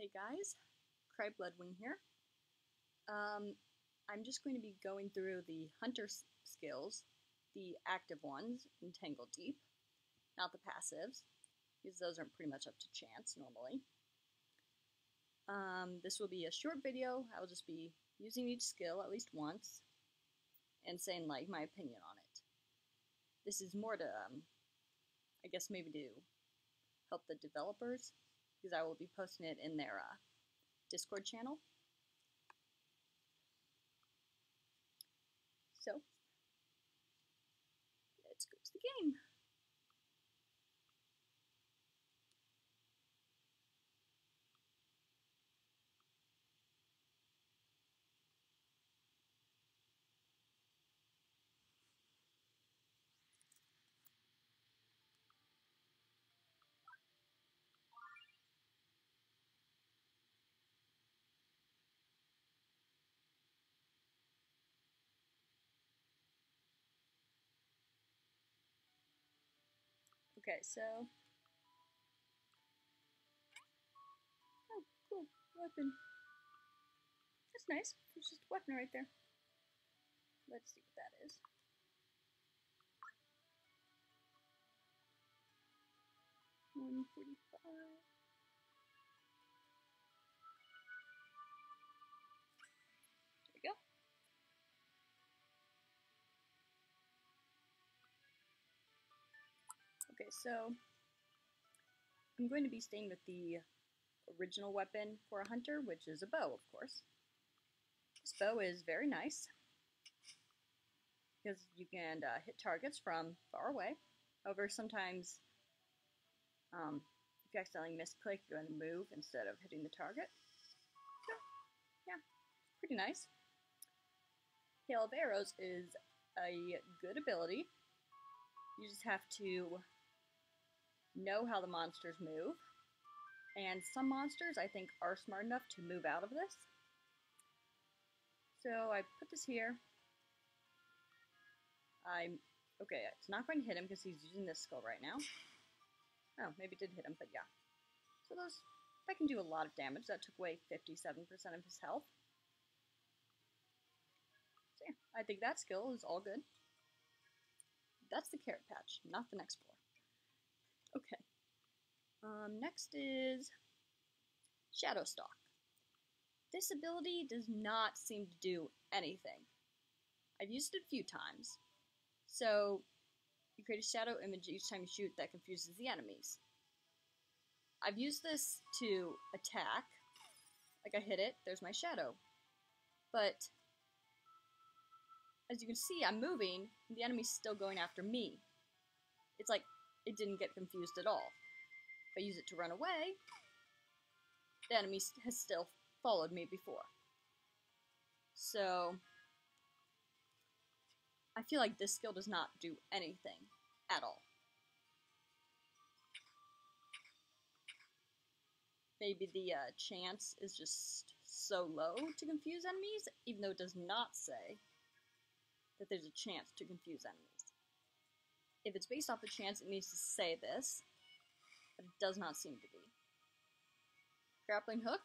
Hey guys, Cry Bloodwing here. I'm just going to be going through the hunter skills, the active ones in TangleDeep, not the passives, because those are pretty much up to chance normally. This will be a short video. I'll just be using each skill at least once and saying like my opinion on it. This is more to, I guess maybe to help the developers, because I will be posting it in their Discord channel. So, let's go to the game. Okay, so... Oh, cool. Weapon. That's nice. There's just a weapon right there. Let's see what that is. $145. There we go. Okay, so I'm going to be staying with the original weapon for a hunter, which is a bow, of course. This bow is very nice because you can hit targets from far away. However, sometimes if you accidentally misclick, you're going to move instead of hitting the target. So, yeah, it's pretty nice. Hail of Arrows is a good ability. You just have to know how the monsters move. And some monsters, I think, are smart enough to move out of this. So I put this here. Okay, it's not going to hit him because he's using this skill right now. Oh, maybe it did hit him, but yeah. So that can do a lot of damage. That took away 57% of his health. So yeah, I think that skill is all good. That's the carrot patch, not the next floor. Okay. Next is Shadow Stalk. This ability does not seem to do anything. I've used it a few times. So, you create a shadow image each time you shoot that confuses the enemies. I've used this to attack. Like I hit it, there's my shadow. But, as you can see, I'm moving, and the enemy's still going after me. It's like it didn't get confused at all. If I use it to run away, the enemy has still followed me before. So, I feel like this skill does not do anything at all. Maybe the chance is just so low to confuse enemies, even though it does not say that there's a chance to confuse enemies. If it's based off a chance, it needs to say this, but it does not seem to be. Grappling Hook,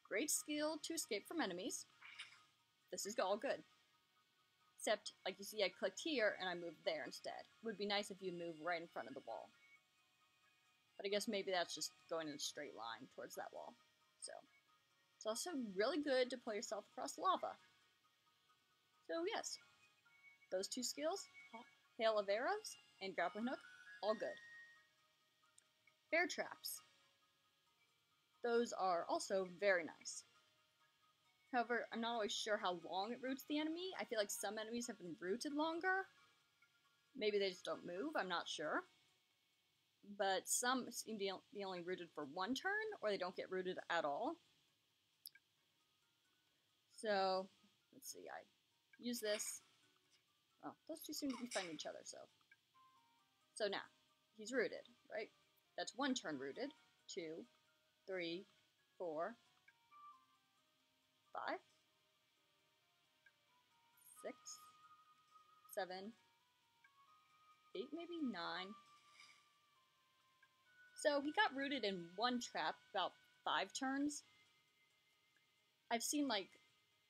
great skill to escape from enemies. This is all good. Except, like you see, I clicked here and I moved there instead. It would be nice if you move right in front of the wall. But I guess maybe that's just going in a straight line towards that wall. So, it's also really good to pull yourself across lava. So yes, those two skills, Hail of Arrows and Grappling Hook, all good. Bear Traps. Those are also very nice. However, I'm not always sure how long it roots the enemy. I feel like some enemies have been rooted longer. Maybe they just don't move, I'm not sure. But some seem to be only rooted for one turn, or they don't get rooted at all. So, let's see, I use this. Oh, those two seem to be fighting each other, so. So now, he's rooted, right? That's one turn rooted. 2, 3, 4, 5, 6, 7, 8, maybe 9. So he got rooted in one trap about 5 turns. I've seen, like,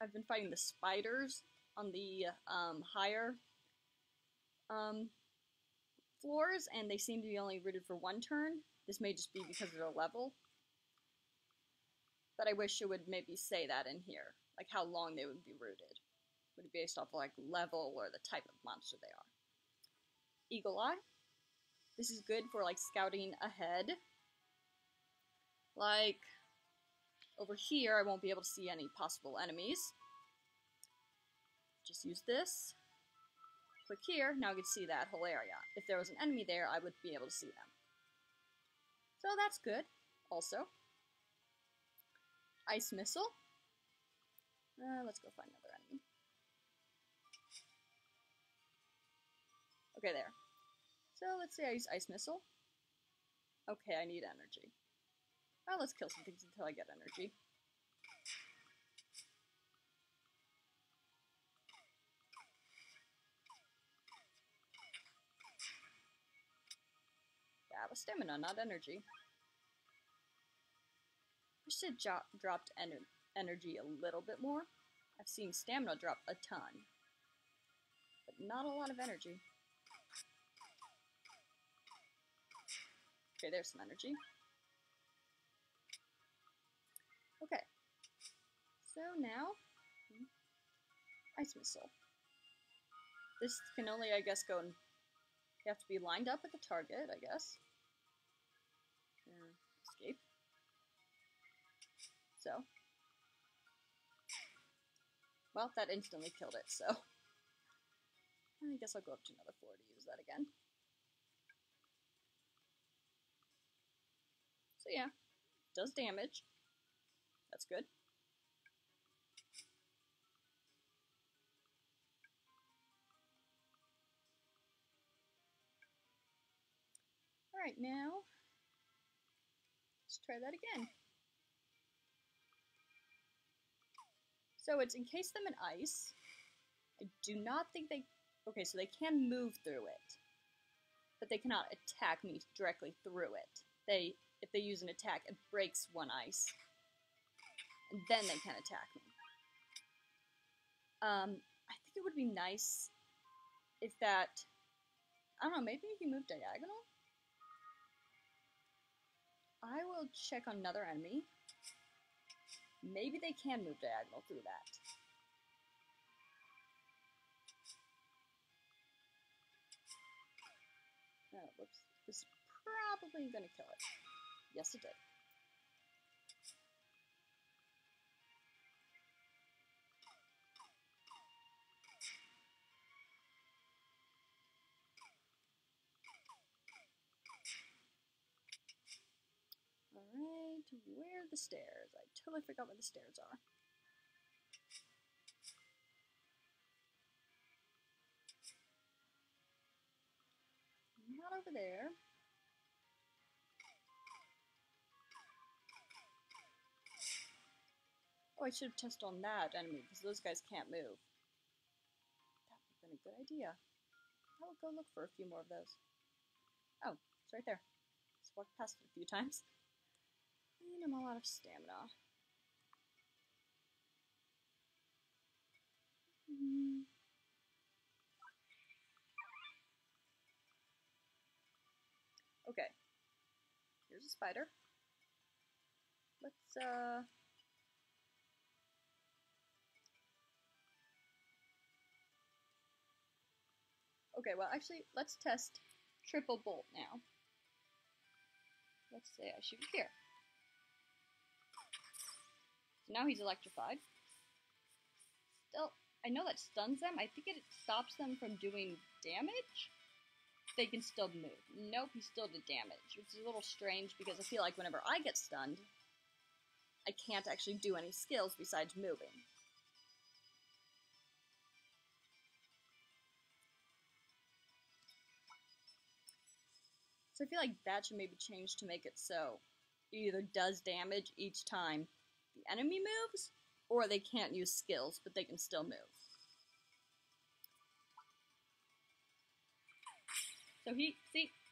I've been fighting the spiders on the higher floors, and they seem to be only rooted for 1 turn. This may just be because of their level. But I wish it would maybe say that in here, like how long they would be rooted. Would it be based off like level or the type of monster they are? Eagle Eye. This is good for like scouting ahead. Like over here, I won't be able to see any possible enemies. Just use this. Click here, now I can see that whole area. If there was an enemy there, I would be able to see them. So that's good, also. Ice Missile. Let's go find another enemy. Okay, there. So let's say I use Ice Missile. Okay, I need energy. Well, let's kill some things until I get energy. That was stamina, not energy. Wish it dropped energy a little bit more. I've seen stamina drop a ton, but not a lot of energy. Okay, there's some energy. Okay, so now, Ice Missile. This can only, I guess, go and you have to be lined up at the target, I guess. Escape. So. Well, that instantly killed it, so. I guess I'll go up to another floor to use that again. So yeah, does damage. That's good. Alright, now, let's try that again. So it's encase them in ice. I do not think they... Okay, so they can move through it. But they cannot attack me directly through it. If they use an attack, it breaks one ice. And then they can attack me. I think it would be nice if that... I don't know, maybe if you move diagonal? I will check on another enemy. Maybe they can move diagonal through that. Oh, whoops. This is probably gonna kill it. Yes, it did. Alright, where are the stairs? I totally forgot where the stairs are. Not over there. Oh, I should have tested on that enemy, because those guys can't move. That would have been a good idea. I will go look for a few more of those. Oh, it's right there. Just walked past it a few times. And I'm all out of stamina. Okay. Here's a spider. Let's, Okay, well, actually, let's test triple bolt now. Let's say I shoot it here. So now he's electrified. Still, I know that stuns them. I think it stops them from doing damage. They can still move. Nope, he still did damage, which is a little strange because I feel like whenever I get stunned, I can't actually do any skills besides moving. So I feel like that should maybe change to make it so it either does damage each time the enemy moves, or they can't use skills, but they can still move. So he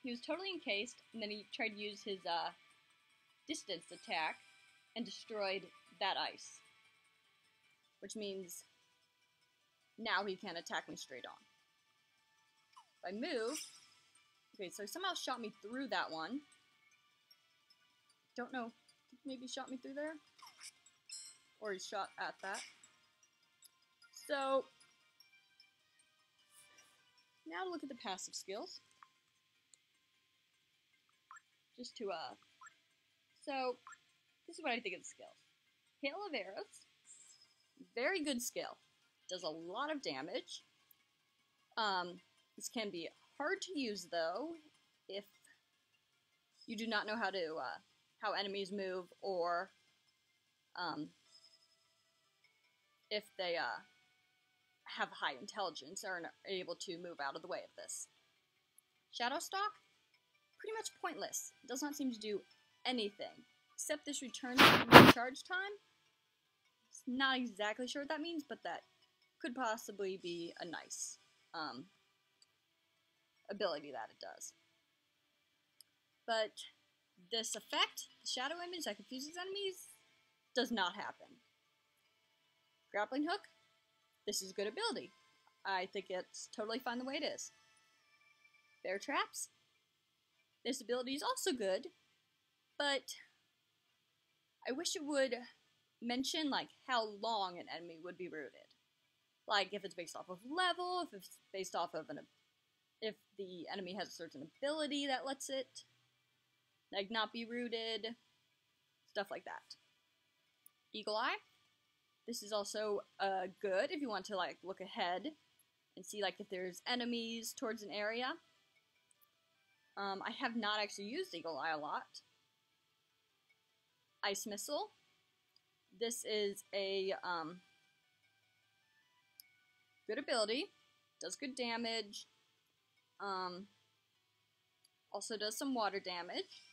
was totally encased, and then he tried to use his distance attack, and destroyed that ice. Which means now he can't attack me straight on. If I move... Okay, so he somehow shot me through that one. Don't know. Maybe he shot me through there? Or he shot at that. So... now to look at the passive skills. Just to, So, this is what I think of the skills. Hail of Arrows. Very good skill. Does a lot of damage. This can be hard to use, though, if you do not know how enemies move, or, if they, have high intelligence or are able to move out of the way of this. Shadow Stalk? Pretty much pointless. It does not seem to do anything, except this returns recharge time. Not exactly sure what that means, but that could possibly be a nice ability that it does. But this effect, the shadow image that confuses enemies, does not happen. Grappling Hook, this is a good ability. I think it's totally fine the way it is. Bear Traps, this ability is also good, but I wish it would mention, like, how long an enemy would be rooted. Like, if it's based off of level, if it's based off of if the enemy has a certain ability that lets it, like, not be rooted, stuff like that. Eagle Eye, this is also good if you want to, like, look ahead and see, like, if there's enemies towards an area. I have not actually used Eagle Eye a lot. Ice Missile. This is a good ability. Does good damage. Also does some water damage.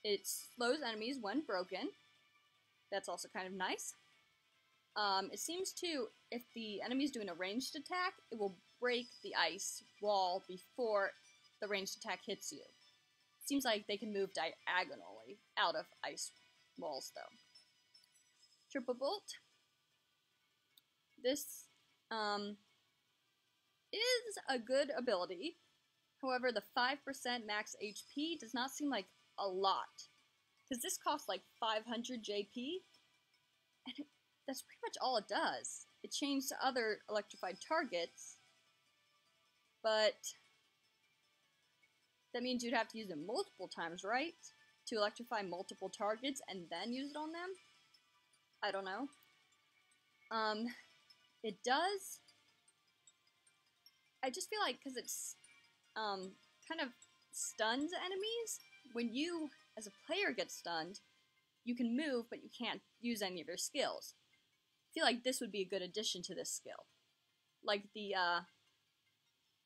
It slows enemies when broken. That's also kind of nice. It seems to, if the enemy's doing a ranged attack, it will break the ice wall before the ranged attack hits you. Seems like they can move diagonally out of ice walls, though. Triple Bolt. This is a good ability. However, the 5% max HP does not seem like a lot. Because this costs like 500 JP, and that's pretty much all it does. It changed to other electrified targets, but that means you'd have to use it multiple times, right? To electrify multiple targets and then use it on them? I don't know. It does. I just feel like because it's kind of stuns enemies, when you, as a player, get stunned, you can move, but you can't use any of your skills. I feel like this would be a good addition to this skill. Like the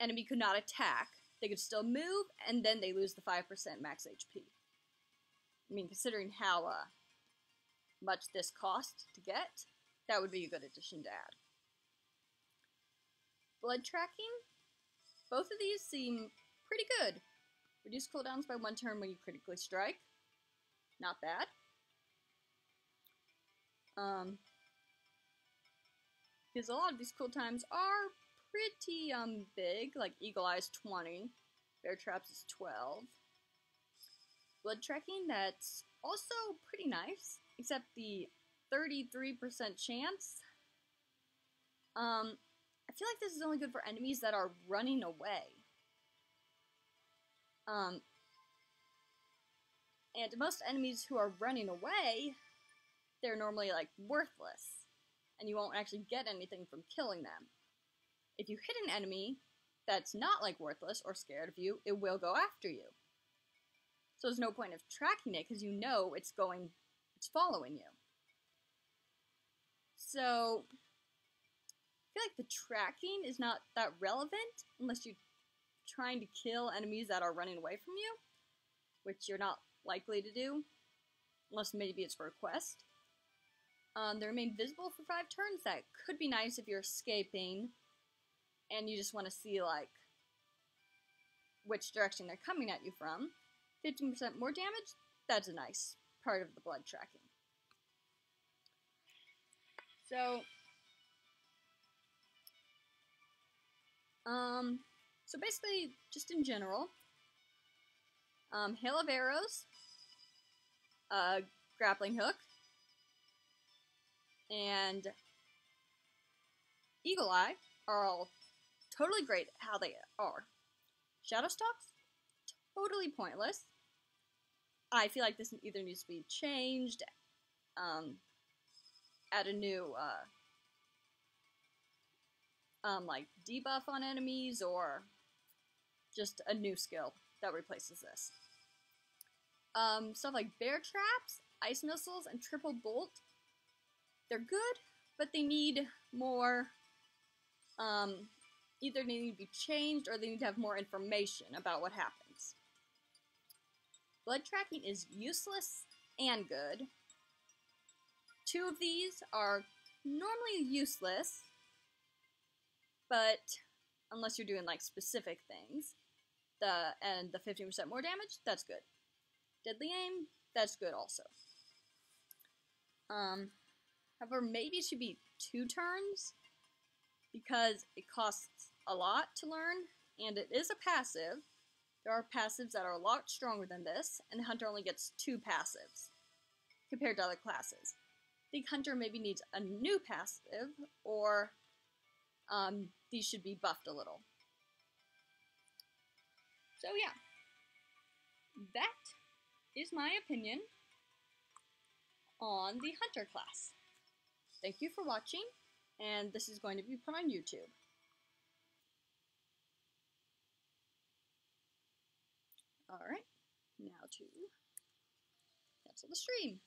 enemy could not attack, they could still move, and then they lose the 5% max HP. I mean, considering how much this costs to get, that would be a good addition to add. Blood tracking. Both of these seem pretty good. Reduce cooldowns by 1 turn when you critically strike. Not bad. Because a lot of these cooldowns are pretty big, like Eagle Eye's 20, Bear Traps is 12. Blood tracking, that's also pretty nice, except the 33% chance. I feel like this is only good for enemies that are running away. And most enemies who are running away, they're normally, like, worthless, and you won't actually get anything from killing them. If you hit an enemy that's not, like, worthless or scared of you, it will go after you. So there's no point of tracking it, because you know it's following you. So I feel like the tracking is not that relevant unless you're trying to kill enemies that are running away from you, which you're not likely to do, unless maybe it's for a quest. They remain visible for 5 turns. That could be nice if you're escaping and you just want to see, like, which direction they're coming at you from. 15% more damage, that's a nice part of the blood tracking. So basically, just in general, Hail of Arrows, Grappling Hook, and Eagle Eye are all totally great how they are. Shadow Stalks, totally pointless. I feel like this either needs to be changed, add a new, like, debuff on enemies, or just a new skill that replaces this. Stuff like Bear Traps, Ice Missiles, and Triple Bolt, they're good, but they need more, either they need to be changed or they need to have more information about what happens. Blood Tracking is useless and good. Two of these are normally useless, but unless you're doing like specific things, and the 15% more damage, that's good. Deadly Aim, that's good also. However, maybe it should be 2 turns, because it costs a lot to learn, and it is a passive. There are passives that are a lot stronger than this, and the Hunter only gets 2 passives, compared to other classes. I think Hunter maybe needs a new passive, or these should be buffed a little. So yeah, that is my opinion on the Hunter class. Thank you for watching, and this is going to be put on YouTube. Alright, now to cancel the stream.